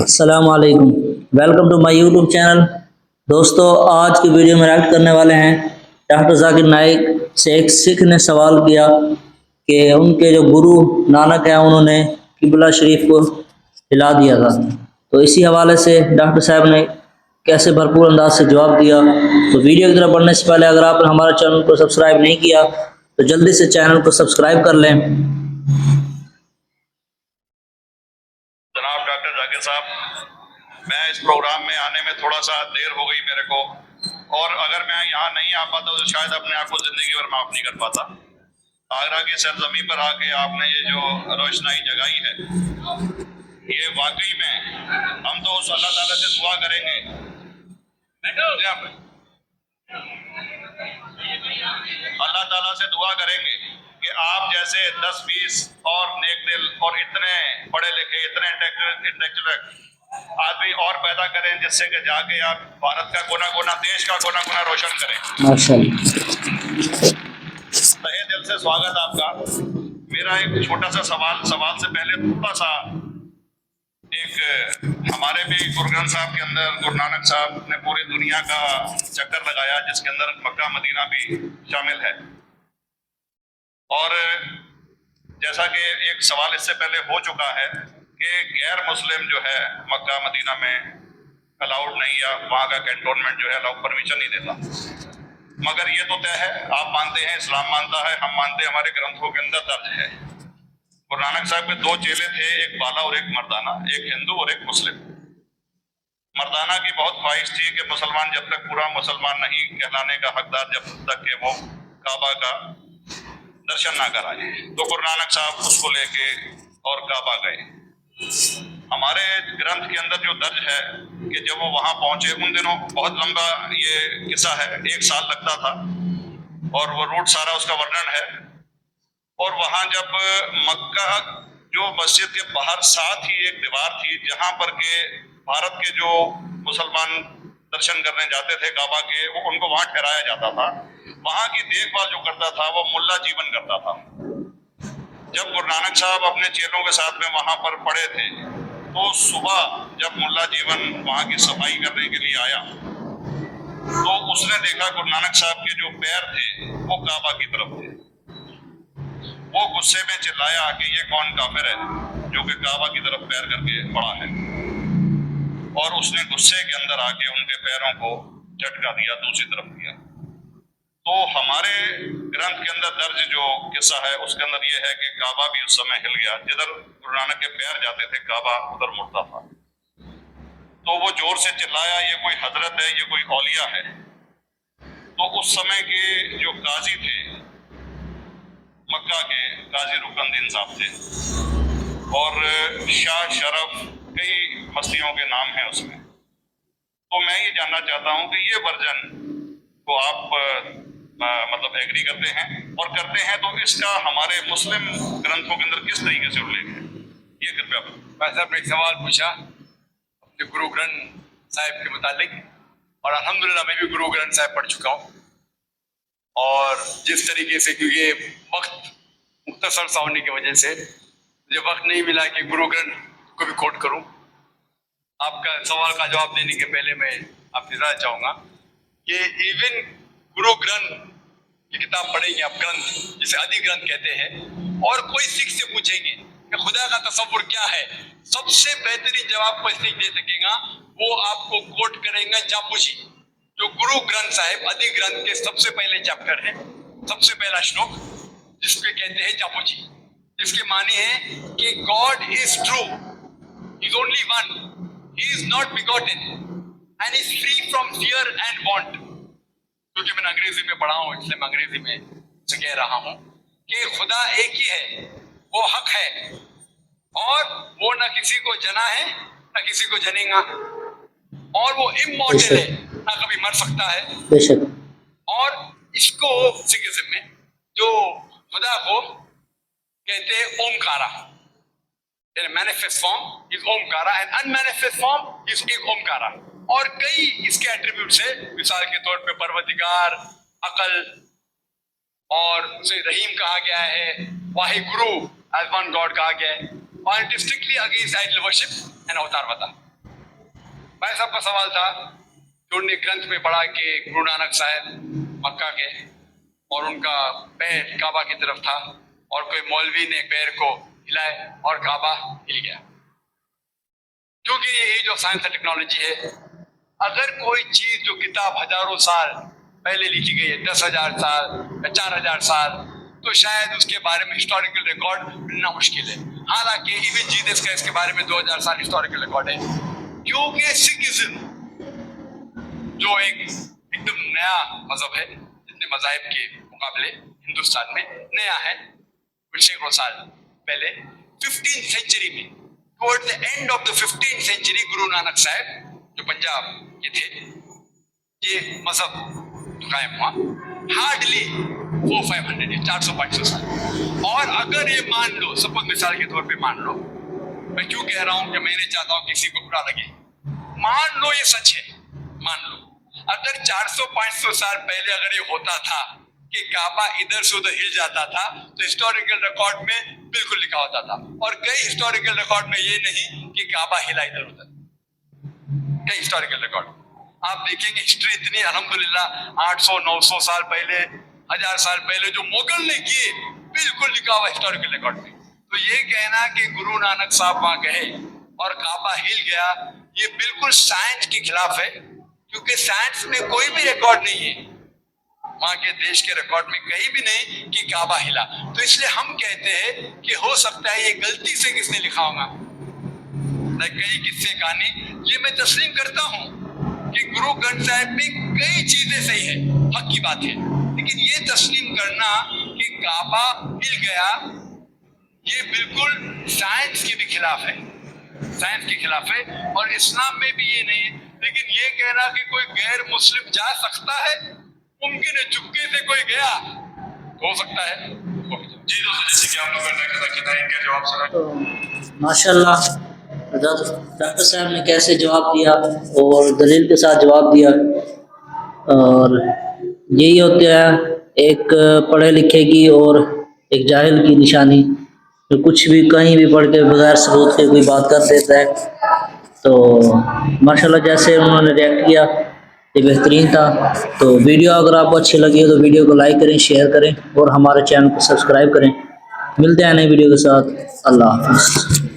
अस्सलाम वालेकुम। Welcome to my YouTube channel. दोस्तों, आज की वीडियो में रिएक्ट करने वाले हैं डॉक्टर जाकिर नाइक से। एक सिख ने सवाल किया कि उनके जो गुरु नानक हैं उन्होंने किबला शरीफ को हिला दिया था। तो इसी हवाले से डॉक्टर साहब ने कैसे भरपूर अंदाज से जवाब दिया। तो वीडियो की तरफ बढ़ने से पहले अगर आपने हमारे चैनल को सब्सक्राइब नहीं किया तो जल्दी से चैनल को सब्सक्राइब कर लें। जनाब डॉक्टर जाकिर साहब, मैं इस प्रोग्राम में आने में थोड़ा सा देर हो गई मेरे को, और अगर मैं यहाँ नहीं आ पाता तो शायद अपने आप को जिंदगी भर माफ नहीं कर पाता। आगरा की सरजमी पर आके आपने ये जो रोशनाई जगाई है, ये वाकई में हम तो उस अल्लाह ताला से दुआ करेंगे, अल्लाह ताला से दुआ करेंगे कि आप जैसे 10-20 और नेक दिल और इतने पढ़े लिखे, इतने इंटेलेक्चुअल आदमी और पैदा करें, जिससे कि जाके आप भारत का कोना कोना, देश का कोना कोना रोशन करें। माशाअल्लाह। तहे दिल से स्वागत आपका। मेरा एक छोटा सा सवाल से पहले थोड़ा सा एक, हमारे भी गुरु ग्रंथ साहब के अंदर गुरु नानक साहब ने पूरी दुनिया का चक्कर लगाया, जिसके अंदर मक्का मदीना भी शामिल है। और जैसा कि एक सवाल इससे पहले हो चुका है कि गैर मुस्लिम जो है मक्का मदीना में अलाउड नहीं, या वहाँ का कैंटोनमेंट जो है अलाउ परमिशन नहीं देता। मगर ये तो तय है, आप मानते हैं, इस्लाम मानता है, हम मानते हैं, हमारे ग्रंथों के अंदर दर्ज है। गुरु नानक साहब के 2 चेले थे, एक बाला और एक मर्दाना, एक हिंदू और एक मुस्लिम। मर्दाना की बहुत ख्वाहिश थी कि मुसलमान जब तक पूरा मुसलमान नहीं कहलाने का हकदार, जब तक कि वो काबा का दर्शन ना कराए। तो गुरु नानक साहब उसको लेके और काबा गए। हमारे ग्रंथ के अंदर जो दर्ज है कि जब वो वहां पहुंचे, उन दिनों बहुत लंबा ये किस्सा है, 1 साल लगता था, और वो रूट सारा उसका वर्णन है। और वहां जब मक्का, जो मस्जिद के बाहर साथ ही एक दीवार थी जहां पर के भारत के जो मुसलमान दर्शन करने जाते थे काबा के, वो उनको वहां ठहराया जाता था। वहां की देखभाल जो करता था वो मुल्ला जीवन करता था। जब गुरु नानक साहब अपने चेलों के साथ में वहां पर पड़े थे, तो सुबह जब मुल्ला जीवन वहां की सफाई करने के लिए आया, तो उसने देखा गुरु नानक साहब के जो पैर थे वो काबा की तरफ थे। वो गुस्से में चिल्लाया कि ये कौन काफिर है जो कि काबा की तरफ पैर करके पड़ा है, और उसने गुस्से के अंदर आके उनके पैरों को झटका दिया, दूसरी तरफ दिया। तो हमारे ग्रंथ के अंदर दर्ज जो किस्सा है उसके अंदर ये है कि काबा भी उस समय हिल गया, जिधर गुरु नानक के पैर जाते थे काबा उधर मुड़ता था। तो वो जोर से चिल्लाया, ये कोई हजरत है, ये कोई औलिया है। तो उस समय के जो काजी थे मक्का के, काजी रुकनुद्दीन साहब थे, और शाह शरफ, कई हस्तियों के नाम हैं उसमें। तो मैं ये जानना चाहता हूं कि ये वर्जन को आप मतलब एग्री करते हैं, और करते हैं तो इसका हमारे मुस्लिम ग्रंथों के अंदर किस तरीके से उल्लेख है, ये कृपया। भाई साहब ने एक सवाल पूछा अपने गुरु ग्रंथ साहिब के मुतालिक, और अल्हम्दुलिल्लाह मैं भी गुरु ग्रंथ साहिब पढ़ चुका हूँ। और जिस तरीके से, क्योंकि वक्त मुख्तसर सा होने की वजह से मुझे वक्त नहीं मिला कि गुरु ग्रंथ को भी कोट करूं। आपका सवाल का जवाब देने के पहले मैं आपसे बताना चाहूँगा कि इवन गुरु ग्रंथ की किताब पढ़ेंगे आप, ग्रंथ जिसे आदि ग्रंथ कहते हैं, और कोई सिख से पूछेंगे कि खुदा का तसव्वुर क्या है, सबसे बेहतरीन जवाब कोई सिख दे सकेगा, वो आपको कोट करेंगे जापूसी, जो गुरु ग्रंथ साहिब आदि ग्रंथ के सबसे पहले चैप्टर है, सबसे पहला श्लोक, जिसको कहते हैं जापूजी, जिसके माने हैं कि God is true, is only one, he is not begotten and is free from fear and want. क्योंकि मैंने अंग्रेजी में पढ़ा हूं, इसलिए मैं अंग्रेजी में से कह रहा हूं कि खुदा एक ही है, वो हक है, और वो ना किसी को जना है ना किसी को जनेगा, और वो इमॉर्टल है, ना कभी मर सकता है। बेशक। और इसको सिखिज्म में जो खुदा को कहते हैं Omkara, manifest form is Omkara and unmanifest form is एक ओमकारा। और कई इसके एट्रीब्यूट्स है, मिसाल के तौर पे परवरदिगार, अकल, और उसे रहीम कहा गया है, वाहिगुरु एज वन गॉड कहा गया है, और strictly against idol worship and अवतारवादा। भाई साहब का सवाल था कि उन्होंने ग्रंथ में पढ़ा कि गुरु नानक साहब मक्का के और उनका पैर काबा की तरफ था और कोई मौलवी ने पैर को हिलाए और काबा हिल गया। क्योंकि यही जो साइंस एंड टेक्नोलॉजी है, अगर कोई चीज जो किताब हजारों साल पहले लिखी गई है, 10,000 साल या 4,000 साल, तो शायद उसके बारे में हिस्टोरिकल रिकॉर्ड मिलना मुश्किल है। हालांकि इवन जीसस का इसके बारे में 2000 साल हिस्टोरिकल रिकॉर्ड है, क्योंकि सिखिज्म जो एकदम नया मजहब है, जितने मजाहिब के मुकाबले हिंदुस्तान में नया है, कुछ सैकड़ों साल पहले 15th सेंचुरी में, toward the end of the 15th century, Guru Nanak साहब जो पंजाब के थे, ये मजहब कायम हुआ। हार्डली 400-500 400-500 साल। और अगर ये मान लो, सपोज मिसाल के तौर पे मान लो, मैं क्यों कह रहा हूं कि मैं नहीं चाहता हूं किसी को बुरा लगे, मान लो ये सच है, मान लो अगर 400-500 साल पहले अगर ये होता था कि काबा इधर से उधर हिल जाता था, तो हिस्टोरिकल रिकॉर्ड में बिल्कुल लिखा होता था। और कई हिस्टोरिकल रिकॉर्ड में ये नहीं कि काबा हिला इधर उधर, कई हिस्टोरिकल रिकॉर्ड आप देखेंगे। हिस्ट्री इतनी अल्हम्दुलिल्लाह 800-900 साल पहले, 1000 साल पहले जो मुगल ने किए, बिल्कुल लिखा हुआ हिस्टोरिकल रिकॉर्ड में। तो ये कहना कि गुरु नानक साहब वहां गए और काबा हिल गया, ये बिल्कुल साइंस के खिलाफ है, क्योंकि साइंस में कोई भी रिकॉर्ड नहीं है, वहां के देश के रिकॉर्ड में कहीं भी नहीं कि काबा हिला। तो इसलिए हम कहते हैं कि हो सकता है ये गलती से किसने लिखा होगा, कई किस्से कहानी, ये मैं तस्लीम करता हूं कि गुरु ग्रंथ साहिब में कई चीजें सही है, हक की बात है, लेकिन ये तस्लीम करना कि काबा हिल गया, ये बिल्कुल साइंस के भी खिलाफ है, साइंस के खिलाफ है। और इस्लाम में भी ये नहीं है। लेकिन ये कहना कि कोई गैर मुस्लिम जा सकता है, मुमकिन है, चुपके से कोई गया हो सकता है। जी दोस्तों, जैसे कि आप लोगों ने इनका जवाब सुना, तो माशाल्लाह डॉक्टर साहब ने कैसे जवाब दिया और दलील के साथ जवाब दिया। और यही होता है एक पढ़े लिखे की और एक जाहिल की निशानी, जो कुछ भी कहीं भी पढ़ के बगैर सबूत के कोई बात कर देता है। तो माशाल्लाह जैसे उन्होंने रिएक्ट किया ये बेहतरीन था। तो वीडियो अगर आपको अच्छी लगी हो तो वीडियो को लाइक करें, शेयर करें और हमारे चैनल को सब्सक्राइब करें। मिलते हैं नई वीडियो के साथ। अल्लाह हाफ़िज़।